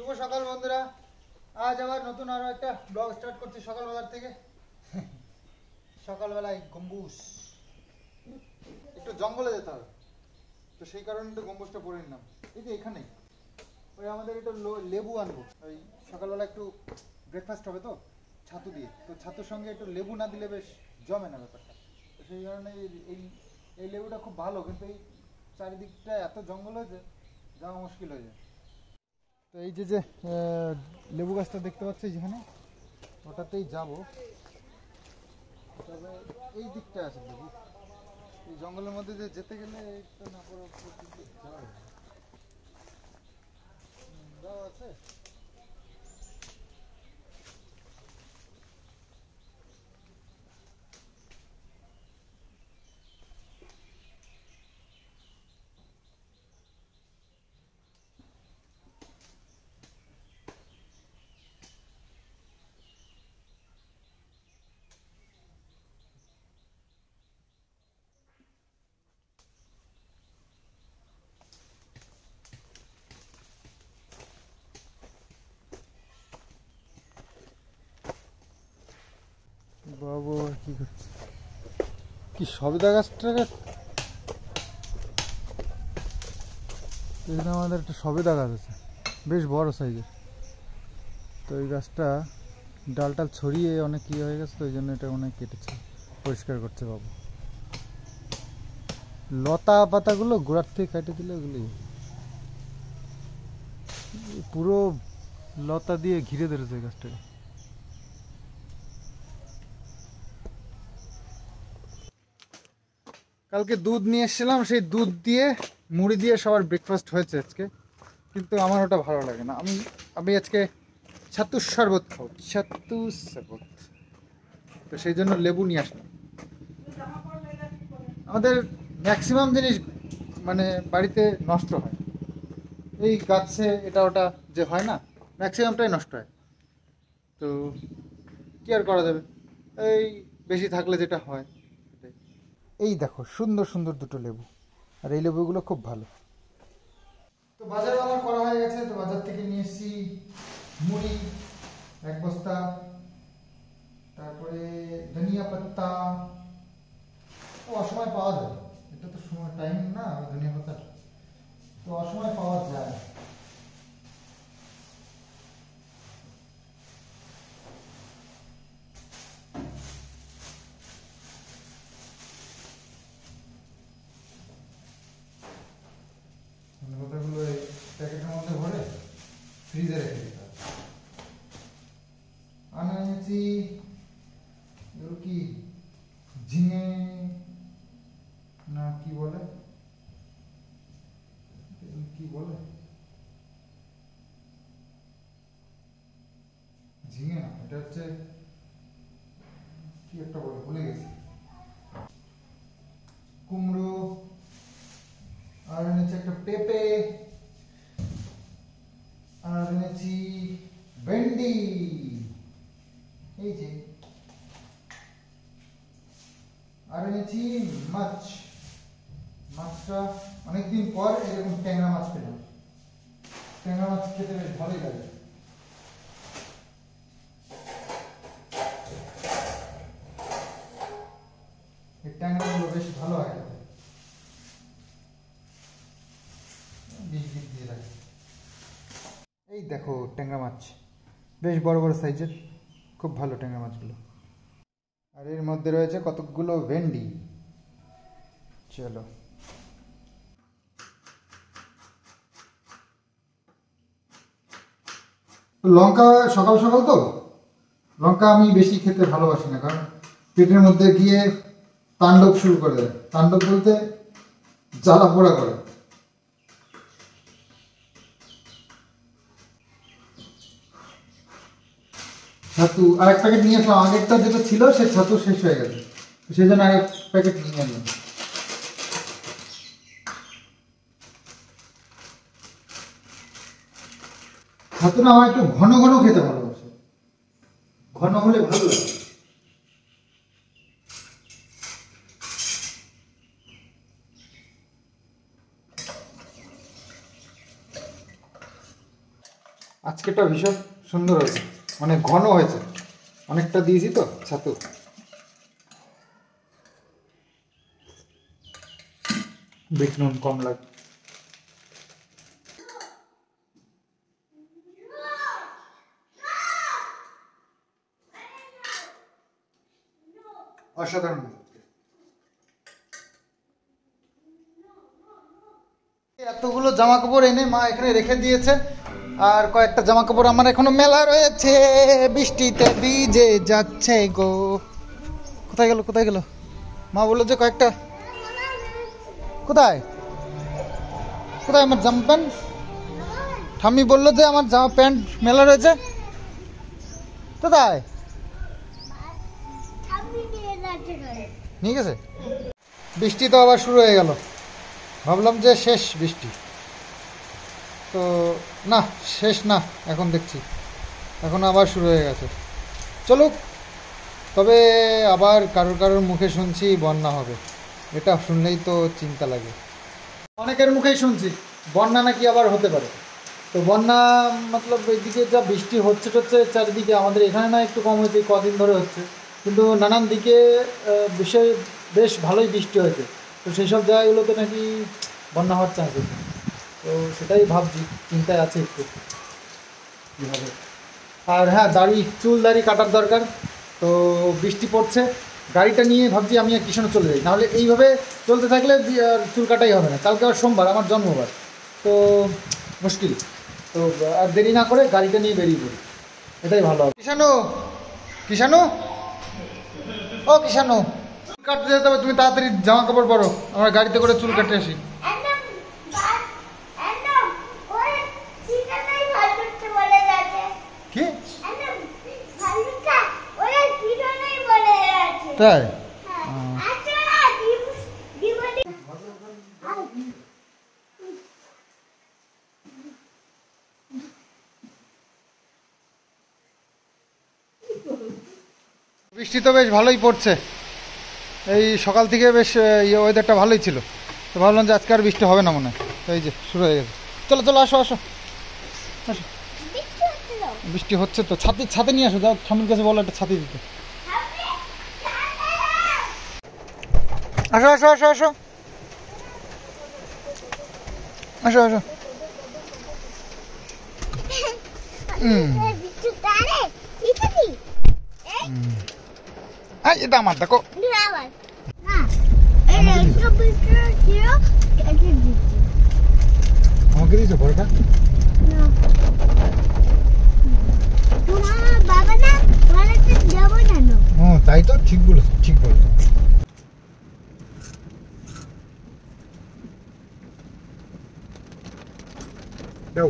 শুভ সকাল বন্ধুরা। আজ আবার নতুন আরো একটা ব্লগ স্টার্ট করছি সকালবেলার থেকে। সকালবেলায় গম্বুজ, একটু জঙ্গলে যেতে হবে, তো সেই কারণে তো গম্বুজটা পরে নিলাম। এই যে এখানে ওই আমাদের একটু লেবু আনবো, ওই সকালবেলা একটু ব্রেকফাস্ট হবে তো ছাতু দিয়ে, তো ছাতুর সঙ্গে একটু লেবু না দিলে বেশ জমে না ব্যাপারটা। তো সেই কারণে এই এই লেবুটা খুব ভালো, কিন্তু এই চারিদিকটা এত জঙ্গল হয়েছে যাওয়া মুশকিল হয়ে যায়। তো এই যে যে লেবু গাছটা দেখতে পাচ্ছি যেখানে, ওটাতেই যাব। তবে এই দিকটা আছে লেবু, এই জঙ্গলের মধ্যে যে যেতে গেলে একটা না করে যাওয়া আছে। বাবু কি করছে, কি সবেদা গাছটা, এখানে আমাদের একটা সবেদা গাছ আছে বেশ বড় সাইজের। তো এই গাছটা ডালটাল ছড়িয়ে অনেক ইয়ে হয়ে গেছে, তো ওই জন্য এটা অনেক কেটেছে, পরিষ্কার করছে বাবু। লতা পাতাগুলো গোড়ার থেকে কেটে দিলে ওগুলি পুরো লতা দিয়ে ঘিরে ধরেছে গাছটাকে। কালকে দুধ নিয়ে এসেছিলাম, সেই দুধ দিয়ে মুড়ি দিয়ে সবার ব্রেকফাস্ট হয়েছে আজকে, কিন্তু আমার ওটা ভালো লাগে না। আমি আমি আজকে ছাতুর শরবত খাবো, ছাতুর শরবত। তো সেই জন্য লেবু নিয়ে আসলাম। আমাদের ম্যাক্সিমাম জিনিস মানে বাড়িতে নষ্ট হয়, এই গাছে এটা ওটা যে হয় না, ম্যাক্সিমামটাই নষ্ট হয়। তো কি আর করা যাবে, এই বেশি থাকলে যেটা হয় সেটাই। এই দেখো সুন্দর সুন্দর দুটো লেবু, আর এই লেবুগুলো খুব ভালো। তো বাজার আমার করা হয়ে গেছে, তো বাজার থেকে নিয়ে এসেছি মুড়ি 1 বস্তা, তারপরে ধনিয়া পাত্তা। তো অসময় পাওয়া যায়, এটা তো সময় টাইম না ধনিয়া পাতার, তো অসময় পাওয়া যায়। ধনিয়া পাতাগুলো এই প্যাকেটের মধ্যে ভরে ফ্রিজে রেখে দিতে হবে। আমি এনেছি এগুলো কি ঝিঙে না কি বলে, কি বলে, ঝিঙে না, এটা হচ্ছে কি একটা বলে ভুলে গেছি, কুমড়ো। আর এনেছি একটা পেঁপে, আর এনেছি ভেন্ডি, এই যে। আর এনেছি মাছ, মাছটা অনেকদিন পর এরকম ট্যাংরা মাছ পেলাম। ট্যাংরা মাছ খেতে বেশ ভালোই লাগে। এই ট্যাংরাগুলো বেশ ভালো হয় খেতে, বিষ বিষ দিয়ে লাগে। এই দেখো ট্যাংরা মাছ, বেশ বড় বড় সাইজের, খুব ভালো ট্যাংরা মাছগুলো। আর এর মধ্যে রয়েছে কতকগুলো ভেন্ডি। চলো, লঙ্কা সকাল সকাল তো, লঙ্কা আমি বেশি খেতে ভালোবাসি না, কারণ পেটের মধ্যে গিয়ে তাণ্ডব শুরু করে দেয়। তাণ্ডব বলতে জ্বালা পোড়া করে। ছাতু আর এক প্যাকেট নিয়ে আসলাম, আগেরটা যেটা ছিল সে ছাতু শেষ হয়ে গেছে, সেই জন্য আরেক প্যাকেট নিয়ে আনলাম। ছাতু না আমার একটু ঘন ঘন খেতে ভালোবাসে, ঘন হলে ভালো লাগে। আজকেটা ভীষণ সুন্দর হয়েছে, মানে ঘন হয়েছে, অনেকটা দিয়েছি তো ছাতু। বিট নুন কম লাগে। অসাধারণ। এতগুলো জামা কাপড় এনে মা এখানে রেখে দিয়েছে, আর কয়েকটা জামা কাপড় আমার এখনো মেলা রয়েছে, বৃষ্টিতে ভিজে যাচ্ছে গো। কোথায় গেল কোথায় গেল? মা বললো যে কয়েকটা, কোথায় কোথায় আমার জামা প্যান্ট? ঠাম্মি বললো যে আমার জামা প্যান্ট মেলা রয়েছে, কোথায় নিয়ে গেছে? বৃষ্টি তো আবার শুরু হয়ে গেল, ভাবলাম যে শেষ বৃষ্টি, তো না শেষ না, এখন দেখছি এখন আবার শুরু হয়ে গেছে। চলুক, তবে আবার কারোর কারোর মুখে শুনছি বন্যা হবে, এটা শুনলেই তো চিন্তা লাগে। অনেকের মুখেই শুনছি বন্যা নাকি আবার হতে পারে। তো বন্যা মতলব এইদিকে যা বৃষ্টি হচ্ছে চারিদিকে, আমাদের এখানে না একটু কম হয়েছে, কদিন ধরে হচ্ছে, কিন্তু নানান দিকে বিষয় বেশ ভালোই বৃষ্টি হয়েছে। তো সেই সব জায়গাগুলোতে নাকি বন্যা হওয়ার চান্স আছে। তো সেটাই ভাবছি, চিন্তায় আছে একটু কীভাবে। আর হ্যাঁ, দাড়ি কাটার দরকার। তো বৃষ্টি পড়ছে, গাড়িটা নিয়ে ভাবছি আমি আর কিষাণে চলে যাই, নাহলে এইভাবে চলতে থাকলে আর চুল কাটাই হবে না। কালকে আবার সোমবার, আমার জন্মবার, তো মুশকিল। তো আর দেরি না করে গাড়িটা নিয়ে বেরিয়ে পড়ি, এটাই ভালো হবে। কিষাণু ও কিষাণু, চুল কাটতে যেতে হবে, তুমি তাড়াতাড়ি জামা কাপড় পরো, আমরা গাড়িতে করে চুল কাটতে আসি। কি তাই? বৃষ্টি তো বেশ ভালোই পড়ছে, এই সকাল থেকে বেশ ওয়েদারটা ভালোই ছিল, তো ভাবলাম যে আজকে আর বৃষ্টি হবে না মনে হয়, তো এই যে শুরু হয়ে গেছে। চলো চলো, আসো আসো আসো। বৃষ্টি হচ্ছে তো, ছাতে নিয়ে আসো, যাও ঠাম্মির কাছে বলো একটা ছাতি দিতে। আসো আসো আসো আসো আসো আসো। এটা আমার দেখো, আমাকে দিয়েছো পরোটা? তাই তো, ঠিক বলেছো ঠিক বলেছো। যাও।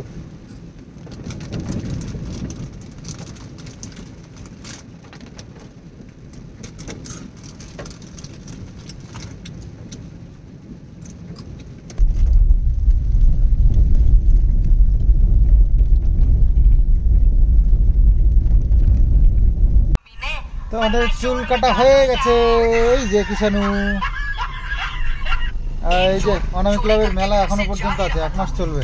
তো আমাদের চুল কাটা হয়ে গেছে, এই যে কিষাণু, এই যে অনামিক ক্লাবের মেলা এখনো পর্যন্ত আছে, 1 মাস চলবে।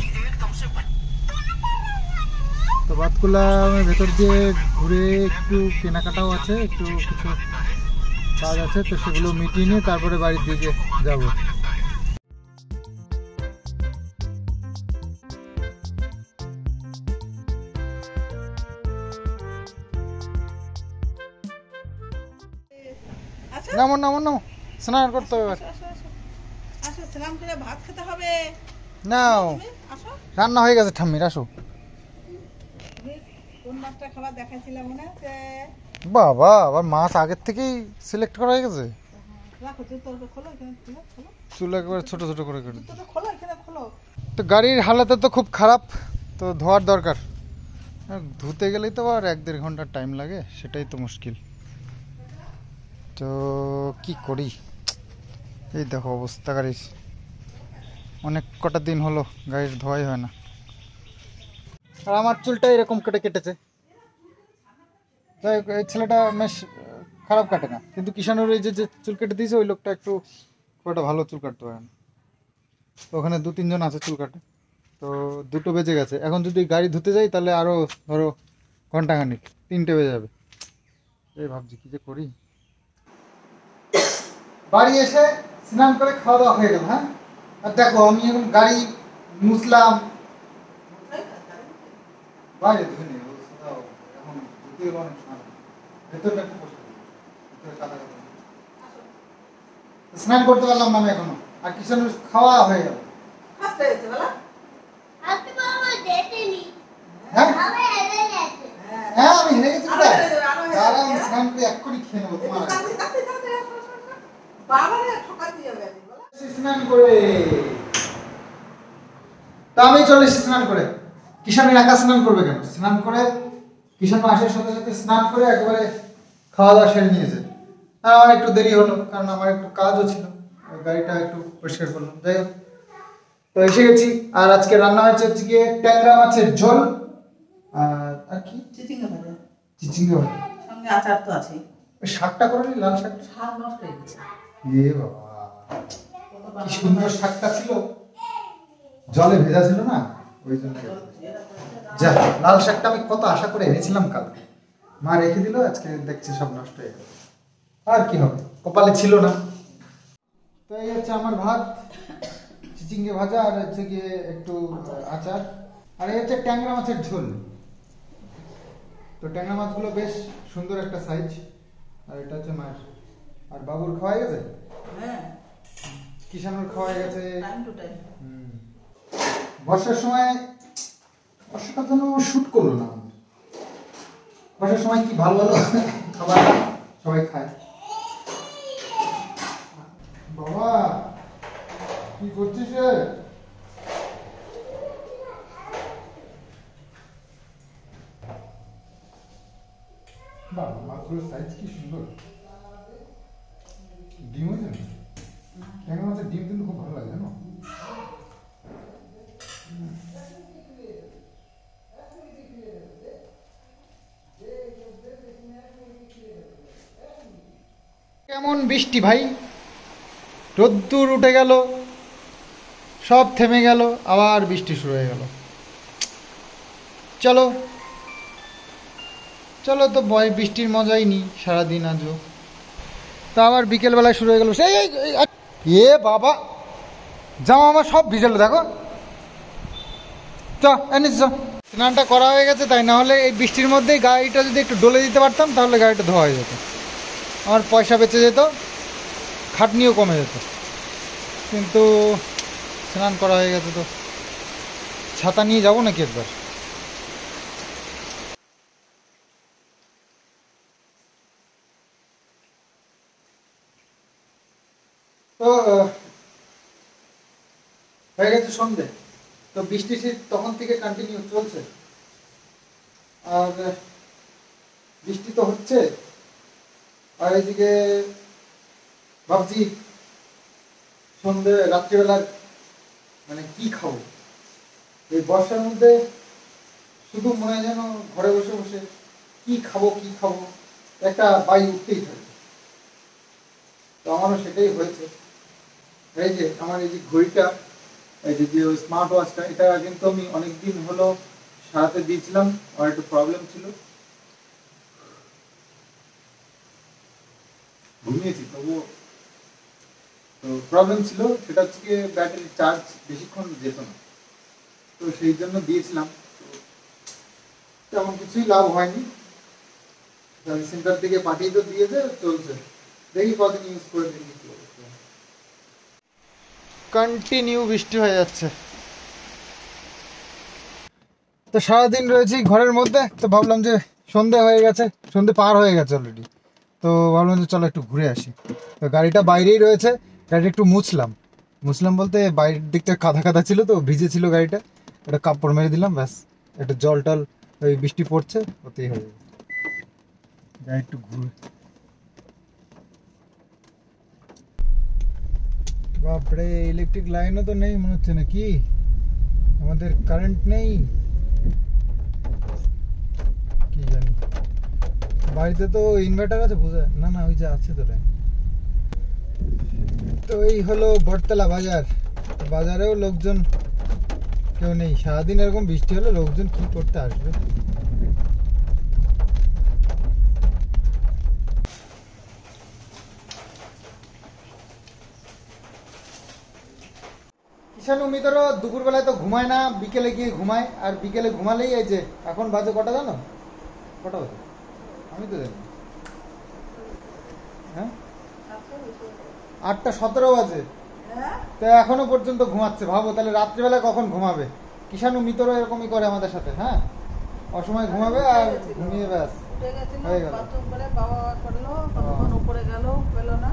তো বাতকুলা ভেতর দিয়ে ঘুরে একটু কেনাকাটাও আছে, একটু কিছু কাজ আছে, তো সেগুলো মিটিয়ে নিয়ে তারপরে বাড়ির দিকে যাব। নামো নামো নামো, স্নান করতে হবে, স্নান করে ভাত খেতে হবে। নাও রান্না হয়ে গেছে ঠাম্মির, আসো। কোন মাছটা খাবার দেখাইছিলাম মনে আছে? বাবা, আবার মাছ আগের থেকেই সিলেক্ট করা হয়ে গেছে। রাখো, জুতো খোলো, এখানে খোলো, চুল একেবারে ছোট ছোট করে কেটে। জুতো খোলো, এখানে খোলো। তো গাড়ির হালাতে তো খুব খারাপ, তো ধোয়ার দরকার, ধুতে গেলেই তো আর 1-1.5 ঘন্টার টাইম লাগে, সেটাই তো মুশকিল। তো কি করি, এই দেখো অবস্থা গাড়ির, অনেক কটা দিন হলো গাড়ির ধোয়াই হয় না। আর আমার চুলটা এরকম কেটেছে, যাই হোক, এই ছেলেটা বেশ খারাপ কাটে না, কিন্তু কিষাণুর এই যে চুল কেটে দিয়েছে, ওই লোকটা একটু খুব একটা ভালো চুল কাটতে পারে না। তো ওখানে 2-3 জন আছে চুল কাটে, তো 2টো বেজে গেছে। এখন যদি গাড়ি ধুতে যাই তাহলে আরও ধরো ঘন্টাখানিক, 3টে বেজে যাবে। এই ভাবছি কী যে করি। বাড়ি এসে স্নান করে খাওয়া দাওয়া হয়ে গেল। হ্যাঁ, আর দেখো আমি এখন গাড়ি মুছলাম, বাইরে ধুয়ে নেই এখন ধুতে গেলে অনেক সময় ভেতরটা একটু বসে ভিতরে কাদা কাদা। স্নান করতে পারলাম না আমি এখনো, আর কিষান খাওয়া হয়ে গেল। হাসতে হয়েছে বলা হ্যাঁ হ্যাঁ হ্যাঁ আমি হেরে গেছি আরো প্রায়। হেরে যাবে, আরো হেরে দাঁড়া যাবে। আমি স্নান করে এক্ষুনি খেয়ে নেবো তোমার আগে। তাড়াতাড়ি, তাড়াতাড়ি, তাড়াতাড়ি, আসো, আসো, আসো। বাবারে ঠকাতে যাবে আজকে, বলো। স্নান করে তা আমি চলে এসেছি স্নান করে। কিষানের একা স্নান করবে কেন? স্নান করে কিষান আসার সাথে সাথে স্নান করে একেবারে খাওয়া দাওয়া সেরে নিয়েছে। আর আমার একটু দেরি হলো, কারণ আমার একটু কাজও ছিল, ওই গাড়িটা একটু পরিষ্কার করলাম। যাই হোক, তো এসে গেছি। আর আজকে রান্না হয়েছে হচ্ছে গিয়ে ট্যাংরা মাছের ঝোল আর কি চিচিঙ্গা ভাজা। চিচিঙ্গা ভাজা। সঙ্গে আচার তো আছে। ওই শাকটা করে নি, লাল শাকটা। শাক নষ্ট হয়ে গেছে। এ বাবা, কি সুন্দর শাকটা ছিল, জলে ভেজা ছিল না, ওই জন্য। যা, লাল শাকটা আমি কত আশা করে এনেছিলাম কালকে, মা রেখে দিল, আজকে দেখছি সব নষ্ট হয়ে গেল। আর কি হবে, কপালে ছিল না। তো এই হচ্ছে আমার ভাত, চিচিঙ্গে ভাজা, আর হচ্ছে গিয়ে একটু আচার, আর এই হচ্ছে ট্যাংরা মাছের ঝোল। তো ট্যাংরা মাছগুলো বেশ সুন্দর একটা সাইজ। আর এটা হচ্ছে মাছ। আর বাবুর খাওয়া গেছে, হ্যাঁ, কিষানুর খাওয়া গেছে। Time to time. বর্ষার সময়, বর্ষাটা যেন শুট করলো না। বর্ষার সময় কি ভালো ভালো খাবার সবাই খায়। বাবা কি করছিস রে? বাবা, মাছগুলোর সাইজ কি সুন্দর। ডিম হয়েছে না? ট্যাংরা মাছের ডিম কিন্তু খুব ভালো লাগে জানো। কেমন বৃষ্টি ভাই, রোদ্দুর উঠে গেল, সব থেমে গেল, আবার বৃষ্টি শুরু হয়ে গেল। চলো চলো তো বৃষ্টির মজাই নি সারাদিন আজও। তা আবার বিকেলবেলায় শুরু হয়ে গেল সেই এ বাবা, জামা আমার সব ভিজেলো দেখো। চ এনিস, স্নানটা করা হয়ে গেছে, তাই না হলে এই বৃষ্টির মধ্যেই গাড়িটা যদি একটু ডলে দিতে পারতাম তাহলে গাড়িটা ধোয়া হয়ে যেত, আমার পয়সা বেঁচে যেত, খাটনিও কমে যেত। কিন্তু স্নান করা হয়ে গেছে, তো ছাতা নিয়ে যাবো নাকি একবার? তো হয়ে গেছে সন্ধে। তো বৃষ্টি তখন থেকে কন্টিনিউ চলছে, আর বৃষ্টি তো হচ্ছে। আর এদিকে ভাবছি সন্ধে রাত্রিবেলা মানে কি খাবো। এই বর্ষার মধ্যে শুধু মনে হয় যেন ঘরে বসে বসে কি খাবো কি খাবো, একটা বাই উঠতেই থাকে। তো আমারও সেটাই হয়েছে। এই যে আমার এই যে ঘড়িটা, এই যে স্মার্ট ওয়াচটা, এটা কিন্তু আমি অনেকদিন হলো সারাতে দিয়েছিলাম, আর একটু প্রবলেম ছিল, ঘুমিয়েছি তবুও তো প্রবলেম ছিল, সেটা হচ্ছে ব্যাটারি চার্জ বেশিক্ষণ যেত না। তো সেই জন্য দিয়েছিলাম, তেমন কিছুই লাভ হয়নি। সার্ভিস সেন্টার থেকে পাঠিয়ে তো দিয়েছে, চলছে, দেখি কদিন ইউজ করে দেখি। কন্টিনিউ বৃষ্টি হয়ে যাচ্ছে। তো সারাদিন রয়েছি ঘরের মধ্যে, তো ভাবলাম যে সন্ধে হয়ে গেছে, সন্ধে পার হয়ে গেছে অলরেডি, তো ভাবলাম যে চলো একটু ঘুরে আসি। তো গাড়িটা বাইরেই রয়েছে, গাড়িটা একটু মুছলাম বলতে বাইরের দিকটা কাদা কাদা ছিল, তো ভিজে ছিল গাড়িটা, একটা কাপড় মেরে দিলাম, ব্যাস। একটু জল টল, ওই বৃষ্টি পড়ছে ওতেই হয়ে যাবে। গাড়ি একটু ঘুরে, বাপরে ইলেকট্রিক লাইনও তো নেই মনে হচ্ছে, নাকি আমাদের কারেন্ট নেই কি জানি। বাড়িতে তো ইনভার্টার আছে বোঝা না, না ওই যে আছে তো লাইন। তো এই হলো বটতলা বাজার, বাজারেও লোকজন কেউ নেই। সারাদিন এরকম বৃষ্টি হলে লোকজন কি করতে আসবে? কিষান উমিদেরও দুপুরবেলায় তো ঘুমায় না, বিকেলে গিয়ে ঘুমায়। আর বিকেলে ঘুমালেই এই যে এখন বাজে কটা জানো? কটা বাজে আমি তো জানি। হ্যাঁ 8:17 বাজে। হ্যাঁ তো এখনো পর্যন্ত ঘুমাচ্ছে। ভাবো তাহলে রাত্রিবেলা কখন ঘুমাবে। কিষান উমিদেরও এরকমই করে আমাদের সাথে। হ্যাঁ অসময় ঘুমাবে আর ঘুমিয়ে ব্যাস উঠে গেছিল হয়ে গেল। বাথরুম করে বাবা করলো, তখন উপরে গেল, পেলো না,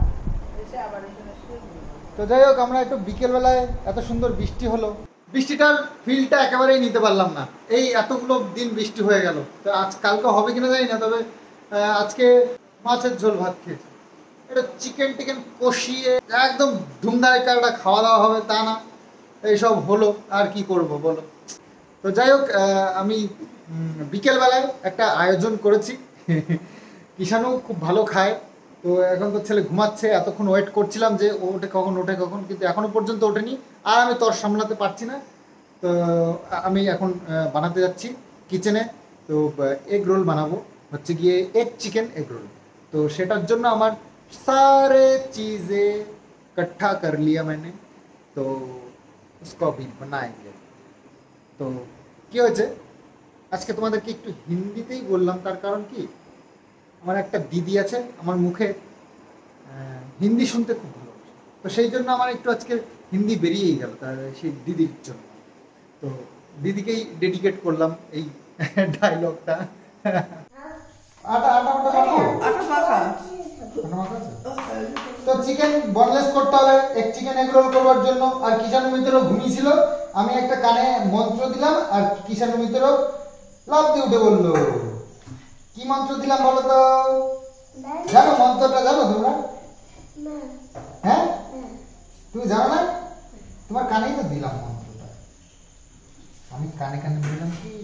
এসে আবার এখানে শুয়ে ঘুমিয়ে পড়লো। তো যাই হোক আমরা একটু বিকেল বেলায় এত সুন্দর বৃষ্টি হলো, বৃষ্টিটার ফিলটা একেবারেই নিতে পারলাম না। এই এতগুলো দিন বৃষ্টি হয়ে গেল, তো আজ কালকে হবে কিনা জানি না, তবে আজকে মাছের ঝোল ভাত খেয়েছি। এটা চিকেন টিকেন কষিয়ে একদম ধুমধারাক্কা একটা খাওয়া দাওয়া হবে তা না, এইসব হলো। আর কি করব বলো। তো যাই হোক আমি বিকেলবেলায় একটা আয়োজন করেছি। কিষানও খুব ভালো খায়। তো এখন তো ছেলে ঘুমাচ্ছে, এতক্ষণ ওয়েট করছিলাম যে ও ওঠে কখন, কিন্তু এখনো পর্যন্ত ওঠেনি। আর আমি তর সামলাতে পারছি না। তো আমি এখন বানাতে যাচ্ছি কিচেনে। তো এগ রোল বানাবো, হচ্ছে গিয়ে এগ চিকেন এগ রোল। তো সেটার জন্য আমার सारे चीज़ें इकट्ठा कर लिया मैंने, तो उसको अभी बनाएंगे। তো কি হয়েছে আজকে তোমাদেরকে একটু হিন্দিতেই বললাম, তার কারণ কি আমার একটা দিদি আছে, আমার মুখে হিন্দি শুনতে খুব ভালো। তো সেই জন্য আমার একটু আজকে হিন্দি বেরিয়েই গেল তার সেই দিদির জন্য। তো দিদিকেই ডেডিকেট করলাম এই ডায়লগটা। আটা আটা আটা মাখো। আটা মাখা। আটা মাখা আছে? তো চিকেন বনলেস করতে হবে এক চিকেন এগ রোল করবার জন্য। আর কিষান মিত্রও ঘুমিয়েছিল, আমি একটা কানে মন্ত্র দিলাম আর কিষান মিত্রও লাফ দিয়ে উঠে বললো। কি মন্ত্র দিলাম বলো তো? জানো মন্ত্রটা? জানো তোমরা? হ্যাঁ তুমি জানো না? তোমার কানেই তো দিলাম মন্ত্রটা। আমি কানে কানে বললাম কি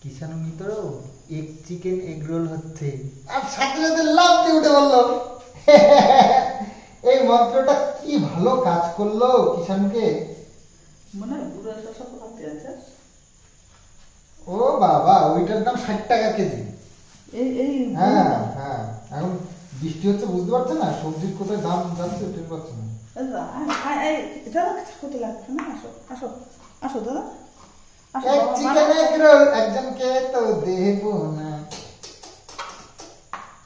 কিষান মিত্র এক চিকেন এগ রোল হচ্ছে, আর সাথে সাথে লাফ দিয়ে উঠে বললো। এই মন্ত্রটা কি ভালো কাজ করলো কিষানকে। মনে হয় বুড়ো শসা পাতে আছে। ও বাবা, ওইটার দাম 60 টাকা কেজি। এই হ্যাঁ হ্যাঁ, এখন বৃষ্টি হচ্ছে বুঝতে পারছে না, সবজির কোথায় দাম যাচ্ছে টের পাচ্ছে না। দাদা কোথায় লাগছে না? আসো আসো আসো দাদা। এক চিকেন এগ রোল একজনকে তো দেবো না।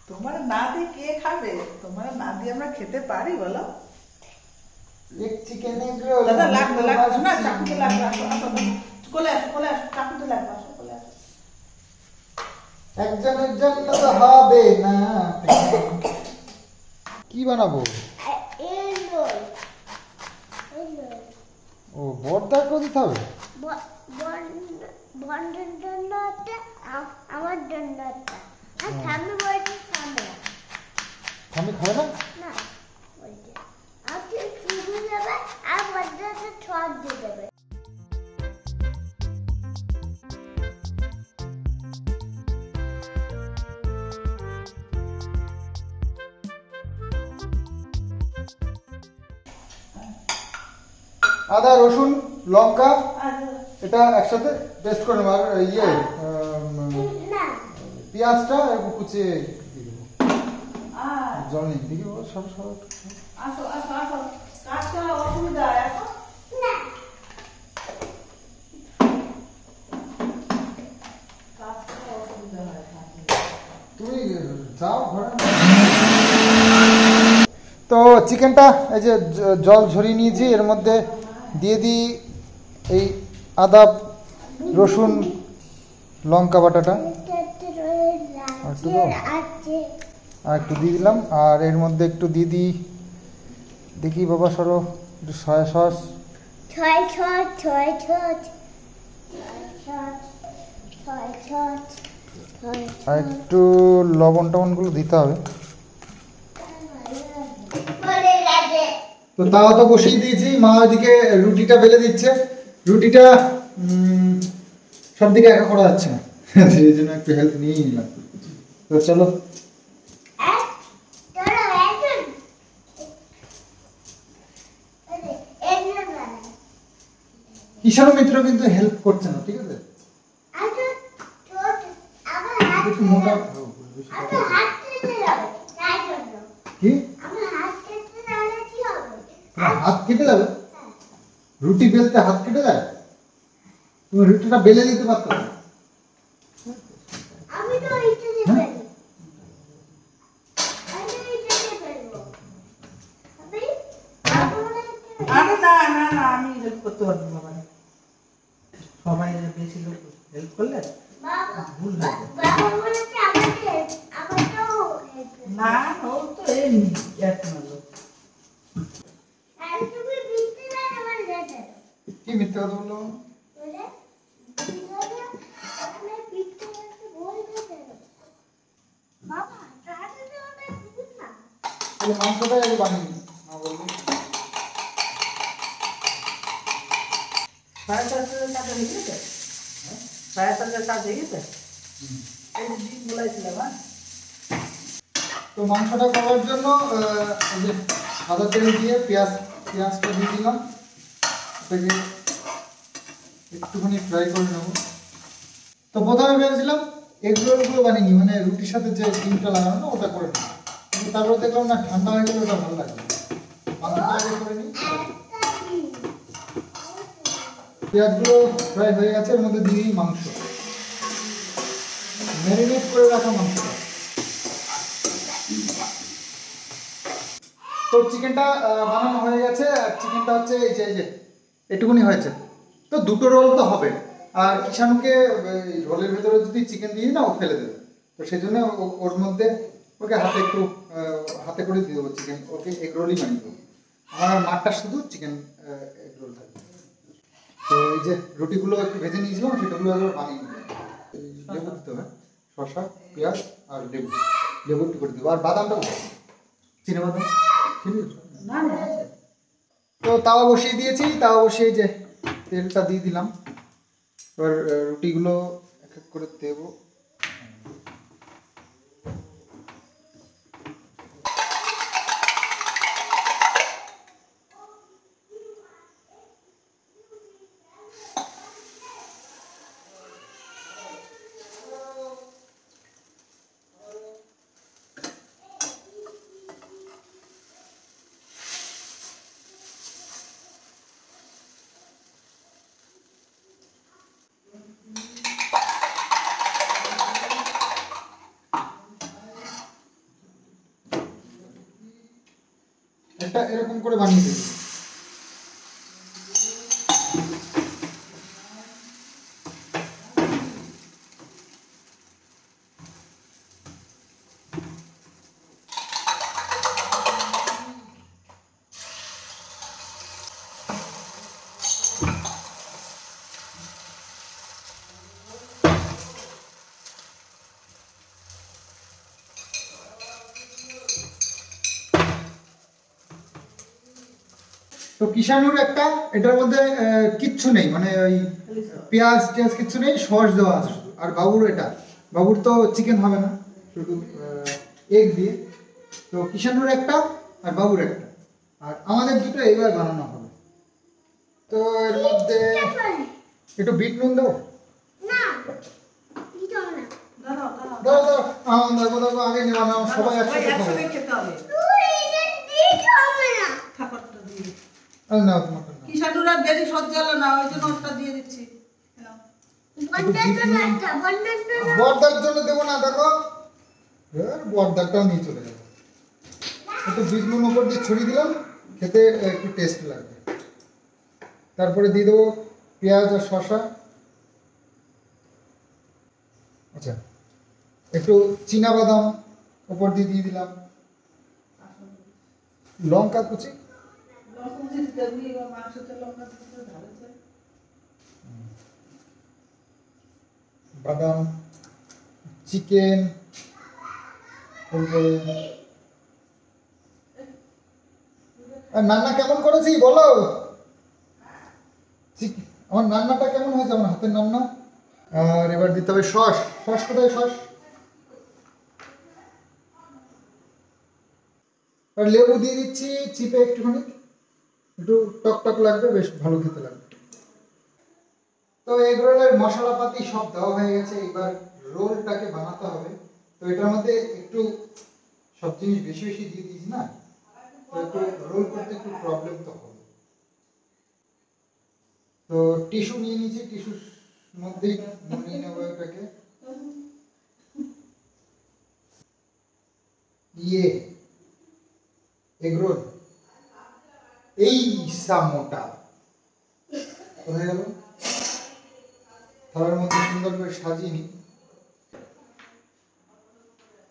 তোমার না দিয়ে কে খাবে? তোমার না দিয়ে আমরা খেতে পারি বলো? এক চিকেন এগ রোল দাদা লাগবে লাগবে না, চাকুতে লাগবে। আসো আসো কোলে আসো কোলে আসো, চাকুতে লাগবে। আসো কোলে আসো। একজনের জন্য তো হবে না। কি বানাবো? ও বড়দা করে দিতে হবে। বন্ধুর জন্য একটা, আমার জন্য একটা। আর সামনে বলছে সামনে আমি খাবে না? না বলছে আপনি শুরু যাবে আর বন্ধুকে ছড় দিয়ে দেবে। আদা রসুন লঙ্কা এটা একসাথে পেস্ট করে নেবো। আর ইয়ে না পেঁয়াজটা একটু কুচিয়ে দিয়ে দেবো। জল নেই দেখি বাবা, সব সব আসো আসো আসো, কাজ করা অসুবিধা এখন না কাজ করা অসুবিধা হয়। তুমি যাও ঘরে। তো চিকেনটা এই যে জল ঝরিয়ে নিয়েছি, এর মধ্যে দিয়ে দিই এই আদা রসুন লঙ্কা বাটাটা আর একটু দিয়ে দিলাম। আর এর মধ্যে একটু দিয়ে দিই, দেখি বাবা সরো, একটু সয়া সস, ছয় ছয় ছয় ছয় ছয় ছয় আর একটু লবণ টবণগুলো দিতে হবে। তো তাও তো বসিয়ে দিয়েছি, মা ওইদিকে রুটিটা বেলে দিচ্ছে। রুটিটা সব দিকে একা করা যাচ্ছে না, সেই জন্য একটু হেল্প নিয়েই নিলাম। তো চলো কিষাণু মিত্র কিন্তু হেল্প করছে না, ঠিক আছে? আচ্ছা ছোট আমার হাত একটু মোটা আমার হাত কেটে যাবে তাই জন্য কি আমার হাত কেটে যাবে কি হবে? তোমার হাত কেটে যাবে? রুটি বেলতে হাত কেটে যায়? তুমি রুটিটা বেলে দিতে পারতো না? আমি তো এইটা দিয়ে ফেলবো। আমি তো এইটা দিয়ে ফেলবো। আমি বাবা বলে আরে না না না, আমি হেল্প করতে পারবো বাবা। সবাই বেশি লোক হেল্প করলে বাবা ভুল হয়ে যায়। বাবা বলেছে আমাকে আমাকেও না ও তো এমনি এক না লোক। আর তুমি বিনতে না আমার যেতে কি মিথ্যে কথা বললো? বলে বিনতে আপনি বিনতে বলতে দেন বাবা তাহলে ওটা ভুল না তাহলে মাংসটাই আগে বানিয়ে নিই, মা বললো। সাড়ে চারটার কাছে দেখেছে, সাড়ে চারটার কাছে দেখেছে, এই যে ডিম বলাইছিলাম। হ্যাঁ তো মাংসটা করার জন্য এই যে সাদা তেল দিয়ে পেঁয়াজটা দিয়ে দিলাম, এটাকে একটুখানি ফ্রাই করে নেবো। তো প্রথমে ভেবেছিলাম এগ রোলগুলো বানিয়ে নিই, মানে রুটির সাথে যে ডিমটা লাগানো না ওটা করে নিই, কিন্তু তারপর দেখলাম না ঠান্ডা হয়ে গেলে ওটা ভালো লাগবে। মাংসটা আগে করে নিই। পেঁয়াজগুলো ফ্রাই হয়ে গেছে, এর মধ্যে দিয়ে দিই মাংস, ম্যারিনেট করে রাখা মাংসটা। তো চিকেনটা বানানো হয়ে গেছে, আর চিকেনটা হচ্ছে এই যে এটুকুনি হয়েছে। তো দুটো রোল তো হবে, আর কিষাণুকে রোলের ভেতরে যদি চিকেন দিয়ে না ও ফেলে দেবে, তো সেই জন্য ওর মধ্যে ওকে হাতে করে দিয়ে দেবো চিকেন, ওকে এগ রোলই বানিয়ে দেবো। আমার মাঠটা শুধু চিকেন এগ রোল থাকবে। তো এই যে রুটিগুলো একটু ভেজে নিয়েছিলাম সেটাগুলো একবার বানিয়ে নেবো। লেবু দিতে হবে, শসা পেঁয়াজ আর লেবু একটু করে দেবো, আর বাদামটা চিনে বাদাম চিনি। না না আছে। তো তাওয়া বসিয়ে দিয়েছি, তাওয়া বসিয়ে যে তেলটা দিয়ে দিলাম, এবার রুটিগুলো এক এক করে দেবো। একটা এরকম করে বানিয়ে দেবো। তো কিষাণুর একটা এটার মধ্যে কিচ্ছু নেই, মানে ওই পেঁয়াজ টেয়াজ কিচ্ছু নেই, সস দেওয়া আছে শুধু। আর বাবুর বাবুর তো চিকেন হবে না, শুধু এগ দিয়ে। তো কিষাণুর একটা আর বাবুর একটা, আর আমাদের দুটো এইবার বানানো হবে। তো এর মধ্যে একটু বিট নুন দেবো। না দিতে হবে না দাঁড়াও দাঁড়াও, দেখো দেখো আগে নেওয়া নাও, সবাই সবাই একসাথে খাবো। একসাথে খেতে হবে। তুই এটা দিতে হবে না খাবারটা দিয়ে আর নাও তোমারটা নাও। কিষাণুরা বেশি সহ্য হলো না, ওই জন্য ওটা দিয়ে দিচ্ছি। নাও। বন্ডার জন্য একটা বন্ডার জন্য বর্দার জন্য দেবো না, দেখো বর্দারটাও নিয়ে চলে যাবে। একটু বিট নুন ওপর দিয়ে ছড়িয়ে দিলাম, খেতে একটু টেস্ট লাগবে। তারপরে দিয়ে দেবো পেঁয়াজ আর শসা, আচ্ছা একটু চীনা বাদাম ওপর দিয়ে দিয়ে দিলাম, লঙ্কা কুচি, লঙ্কা কুচি দিতে হবে, এবার মাংসতে লঙ্কা দিতে ভালো আছে। বাদাম, চিকেন, আর রান্না কেমন করেছি বলো? আমার রান্নাটা কেমন হয়েছে, আমার হাতের রান্না? আর এবার দিতে হবে সস। সস কোথায় সস? আর লেবু দিয়ে দিচ্ছি চিপে একটুখানি, একটু টক টক লাগবে, বেশ ভালো খেতে লাগবে। তো এগ রোলের মশলাপাতি সব দেওয়া হয়ে গেছে, এবার রোলটাকে বানাতে হবে। তো এটার মধ্যে একটু সব জিনিস বেশি বেশি দিয়ে দিস না, তো একটু রোল করতে একটু প্রবলেম তো হবে। তো টিস্যু নিয়ে নিয়েছি, টিস্যুর মধ্যেই নিয়ে নেবো এটাকে। ইয়ে এগরোল এই মোটা হয়ে গেল। থালার মধ্যে সুন্দর করে সাজিয়ে নি।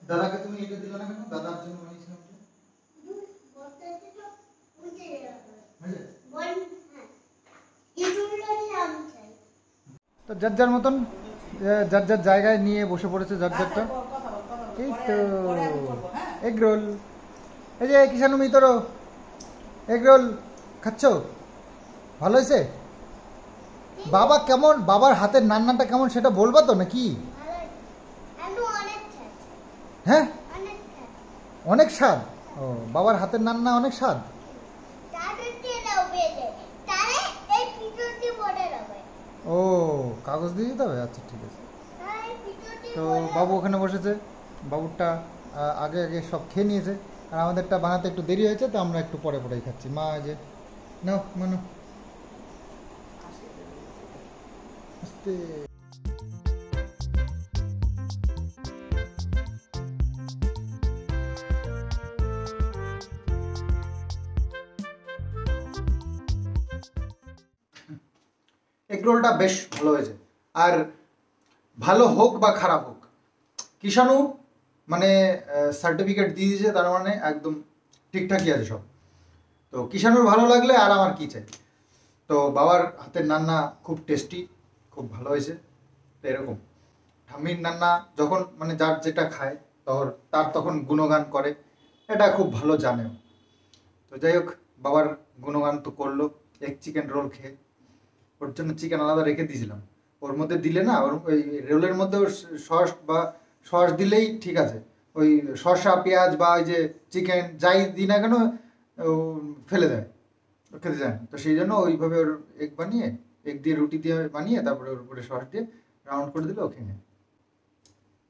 দাদাকে তুমি এটা দিলে না কেন? দাদার জন্য বানিয়েছিলাম তো। তো যার যার মতন যার যার জায়গায় নিয়ে বসে পড়েছে যার যারটা। এই তো এগ রোল, এই যে কিষানু মিতর এগ রোল খাচ্ছ? ভালো হয়েছে? বাবা কেমন, বাবার হাতের রান্নাটা কেমন সেটা বলবা তো নাকি? হ্যাঁ অনেক স্বাদ। ও বাবার হাতের রান্না অনেক স্বাদ। ও কাগজ দিয়ে দিতে হবে, আচ্ছা ঠিক আছে। তো বাবু ওখানে বসেছে, বাবুরটা আগে আগে সব খেয়ে নিয়েছে, আর আমাদেরটা বানাতে একটু দেরি হয়েছে, তো আমরা একটু পরে পরেই খাচ্ছি। মা যে নাও মানো আস্তে। এগরোলটা বেশ ভালো হয়েছে, আর ভালো হোক বা খারাপ হোক, কিষানু মানে সার্টিফিকেট দিয়ে দিয়েছে, তার মানে একদম ঠিকঠাকই আছে সব। তো কিষানুর ভালো লাগলে আর আমার কি চাই। তো বাবার হাতের রান্না খুব টেস্টি, খুব ভালো হয়েছে। তো এরকম ঠাম্মির রান্না যখন মানে যার যেটা খায় তার তখন গুণগান করে, এটা খুব ভালো জানেও। তো যাই হোক, বাবার গুণগান তো করলো। এক চিকেন রোল খেয়ে, ওর জন্য চিকেন আলাদা রেখে দিয়েছিলাম, ওর মধ্যে দিলে না, ওর ওই রোলের মধ্যে সস বা সস দিলেই ঠিক আছে, ওই শসা পেঁয়াজ বা ওই যে চিকেন যাই দিই না কেন ও ফেলে দেয়, ও খেতে যায় না। তো সেই জন্য ওইভাবে ওর এগ বানিয়ে, এগ দিয়ে রুটি দিয়ে বানিয়ে তারপরে ওর উপরে সস দিয়ে রাউন্ড করে দিলে ও খেয়ে নেয়।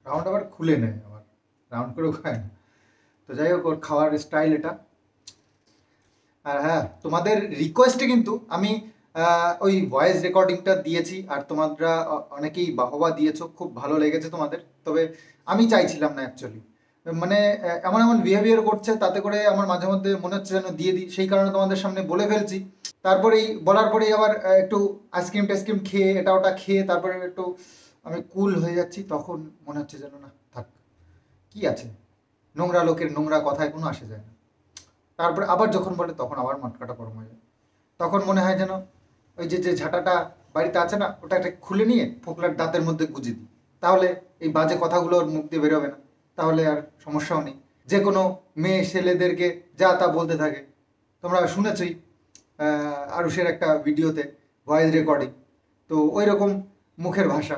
রাউন্ড আবার খুলে নেয়, আবার রাউন্ড করেও খায় না। তো যাই হোক, ওর খাওয়ার স্টাইল এটা। আর হ্যাঁ, তোমাদের রিকোয়েস্টে কিন্তু আমি ওই ভয়েস রেকর্ডিংটা দিয়েছি, আর তোমরা অনেকেই বাহবা দিয়েছো, খুব ভালো লেগেছে তোমাদের। তবে আমি চাইছিলাম না অ্যাকচুয়ালি, মানে এমন এমন বিহেভিয়ার করছে, তাতে করে আমার মাঝে মধ্যে মনে হচ্ছে যেন দিয়ে দিই, সেই কারণে তোমাদের সামনে বলে ফেলছি। তারপরেই বলার পরেই আবার একটু আইসক্রিম টাইসক্রিম খেয়ে এটা ওটা খেয়ে তারপরে একটু আমি কুল হয়ে যাচ্ছি, তখন মনে হচ্ছে যেন না থাক, কি আছে, নোংরা লোকের নোংরা কথায় কোনো আসে যায় না। তারপরে আবার যখন বলে তখন আবার মাটকাটা গরম হয়ে যায়, তখন মনে হয় যেন ওই যে যে ঝাঁটাটা বাড়িতে আছে না, ওটা একটা খুলে নিয়ে ফোকলার দাঁতের মধ্যে গুজে দিই, তাহলে এই বাজে কথাগুলো ওর মুখ দিয়ে বেরোবে না, তাহলে আর সমস্যাও নেই। যে কোনো মেয়ে ছেলেদেরকে যা তা বলতে থাকে, তোমরা শুনেছই আরুষের একটা ভিডিওতে ভয়েস রেকর্ডিং, তো ওই রকম মুখের ভাষা,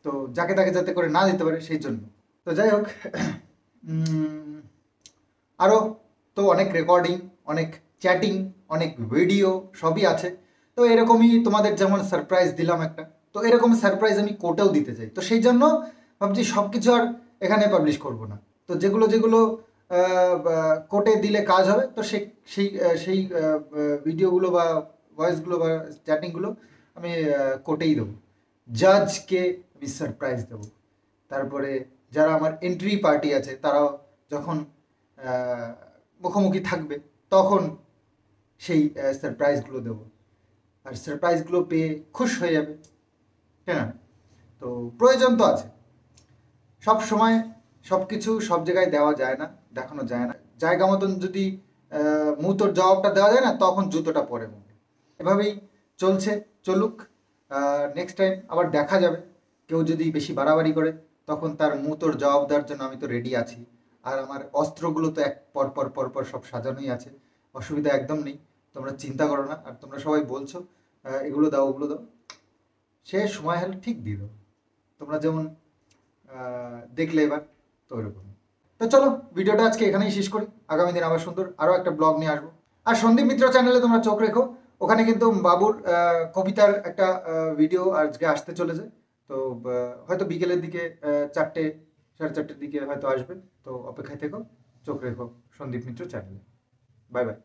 তো যাকে তাকে যাতে করে না দিতে পারে সেই জন্য। তো যাই হোক, আরও তো অনেক রেকর্ডিং, অনেক চ্যাটিং, অনেক ভিডিও সবই আছে। তো এরকমই তোমাদের যেমন সারপ্রাইজ দিলাম একটা, তো এরকম সারপ্রাইজ আমি কোর্টেও দিতে চাই। তো সেই জন্য ভাবছি সব কিছু আর এখানে পাবলিশ করব না, তো যেগুলো যেগুলো কোর্টে দিলে কাজ হবে, তো সেই সেই সেই ভিডিওগুলো বা ভয়েসগুলো বা চ্যাটিংগুলো আমি কোর্টেই দেবো। জাজকে আমি সারপ্রাইজ দেবো, তারপরে যারা আমার এন্ট্রি পার্টি আছে তারাও যখন মুখোমুখি থাকবে তখন সেই সারপ্রাইজগুলো দেবো, আর সারপ্রাইজগুলো পেয়ে খুশ হয়ে যাবে, তাই না? তো প্রয়োজন তো আছে, সব সময় সব কিছু সব জায়গায় দেওয়া যায় না, দেখানো যায় না। জায়গা মতন যদি মুহূর্তর জবাবটা দেওয়া যায় না, তখন জুতোটা পরে মুখে। এভাবেই চলছে, চলুক। নেক্সট টাইম আবার দেখা যাবে, কেউ যদি বেশি বাড়াবাড়ি করে তখন তার মুহূর্তর জবাব দেওয়ার জন্য আমি তো রেডি আছি। আর আমার অস্ত্রগুলো তো এক পর পর সব সাজানোই আছে, অসুবিধা একদম নেই, তোমরা চিন্তা করো না। আর তোমরা সবাই বলছো এগুলো দাও ওগুলো দাও, সে সময় হলে ঠিক দিয়ে দেবো, তোমরা যেমন দেখলে এবার, তো ওইরকম। তো চলো, ভিডিওটা আজকে এখানেই শেষ করি, আগামী দিন আবার সুন্দর আরও একটা ব্লগ নিয়ে আসবো। আর সন্দীপ মিত্র চ্যানেলে তোমরা চোখ রেখো, ওখানে কিন্তু বাবুর কবিতার একটা ভিডিও আজকে আসতে চলেছে। তো হয়তো বিকেলের দিকে 4টে 4:30 দিকে হয়তো আসবে। তো অপেক্ষায় থেকো, চোখ রেখো সন্দীপ মিত্র চ্যানেলে। Bye bye.